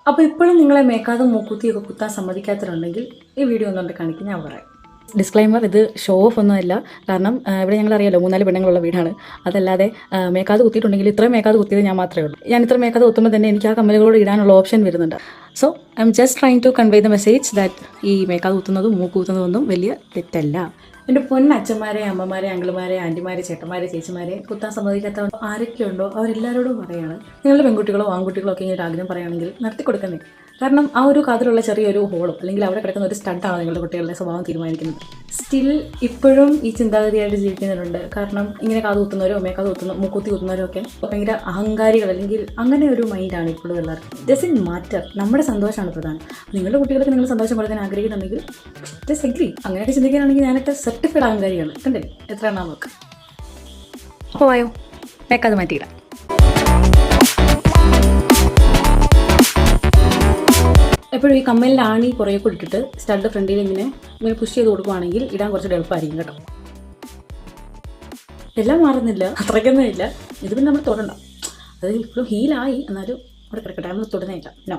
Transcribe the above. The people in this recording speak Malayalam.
അപ്പോൾ ഇപ്പോഴും നിങ്ങളെ മേക്കാതും മൂക്കുത്തിയൊക്കെ കുത്താൻ സമ്മതിക്കാത്തവരുണ്ടെങ്കിൽ ഈ വീഡിയോ ഒന്നുകൊണ്ട് കാണിക്കും, ഞാൻ പറയാം. ഡിസ്ക്ലൈമർ, ഇത് ഷോ ഓഫ് ഒന്നുമല്ല. കാരണം ഇവിടെ ഞങ്ങൾ അറിയാലോ 3-4 പെണ്ണുങ്ങളുള്ള വീടാണ്. അതല്ലാതെ മേക്കാത് കുത്തിയിട്ടുണ്ടെങ്കിൽ ഇത്രയും മേക്കാത് കുത്തിയത് ഞാൻ മാത്രമേ ഉള്ളൂ. ഞാൻ ഇത്ര മേക്കാത് കുത്തുമ്പോൾ തന്നെ എനിക്ക് ആ കമ്മലുകളോട് ഇടാനുള്ള ഓപ്ഷൻ വരുന്നുണ്ട്. So I'm just trying to convey the message that ഈ മേക്കാത് കുത്തുന്നതും മൂക്ക് കുത്തുന്നതൊന്നും വലിയ തെറ്റല്ല. എൻ്റെ പൊന്നച്ഛന്മാരെ, അമ്മമാരെ, അങ്കിളുമാരെ, ആൻറ്റിമാരെ, ചേട്ടന്മാരെ, ചേച്ചിമാരെ കുത്താൻ സമ്മതിക്കാത്ത ആരൊക്കെയുണ്ടോ അവരെല്ലാവരോടും പറയുകയാണ്, നിങ്ങളുടെ പെൺകുട്ടികളോ ആൺകുട്ടികളോ ഒക്കെ ഇങ്ങനെ ആഗ്രഹം പറയുകയാണെങ്കിൽ നടത്തി കൊടുക്കുന്നേ. കാരണം ആ ഒരു കാതിലുള്ള ചെറിയൊരു ഹോളോ അല്ലെങ്കിൽ അവിടെ കിടക്കുന്ന ഒരു സ്റ്റഡാണ് നിങ്ങളുടെ കുട്ടികളുടെ സ്വഭാവം തീരുമാനിക്കുന്നത്. സ്റ്റിൽ ഇപ്പോഴും ഈ ചിന്താഗതിയായിട്ട് ജീവിക്കുന്നവരുണ്ട്. കാരണം ഇങ്ങനെ കാത് കുത്തുന്നവരോ മേക്കാത് കുത്തുന്ന മൂക്കുത്തി കുത്തുന്നവരോ ഒക്കെ ഭയങ്കര അഹങ്കാരികൾ, അല്ലെങ്കിൽ അങ്ങനെ ഒരു മൈൻഡാണ് ഇപ്പോഴും എല്ലാവർക്കും. ഡസൻറ്റ് മാറ്റർ, നമ്മുടെ സന്തോഷമാണ് പ്രധാനം. നിങ്ങളുടെ കുട്ടികൾക്ക് നിങ്ങൾ സന്തോഷം കൊടുക്കാൻ ആഗ്രഹിക്കുന്നുണ്ടെങ്കിൽ ജസ്റ്റ് എഗ്രി. അങ്ങനെയൊക്കെ ചിന്തിക്കുകയാണെങ്കിൽ ഞാനൊക്കെ സർട്ടിഫൈഡ് അഹങ്കാരിയാണ്. കണ്ടേ എത്ര എണ്ണം നോക്ക്. അപ്പോൾ വായോ മേക്കാത് മാറ്റിയിടാം. എപ്പോഴും ഈ കമ്മലിൻ്റെ ആണി കുറേ കൊടുത്തിട്ട് സ്റ്റഡ് ഫ്രണ്ടിൽ ഇങ്ങനെ പുഷ് ചെയ്ത് കൊടുക്കുവാണെങ്കിൽ ഇടാൻ കുറച്ചുകൂടെ എളുപ്പമായിരിക്കും കേട്ടോ. എല്ലാം മാറുന്നില്ല, അത്രയ്ക്കൊന്നും ഇല്ല. ഇത് പിന്നെ നമ്മൾ തൊടണ്ട. അത് ഇപ്പോഴും ഹീലായി, എന്നാലും അവിടെ കിടക്കട്ടെ, നമ്മൾ തൊടുന്നില്ല. നോ.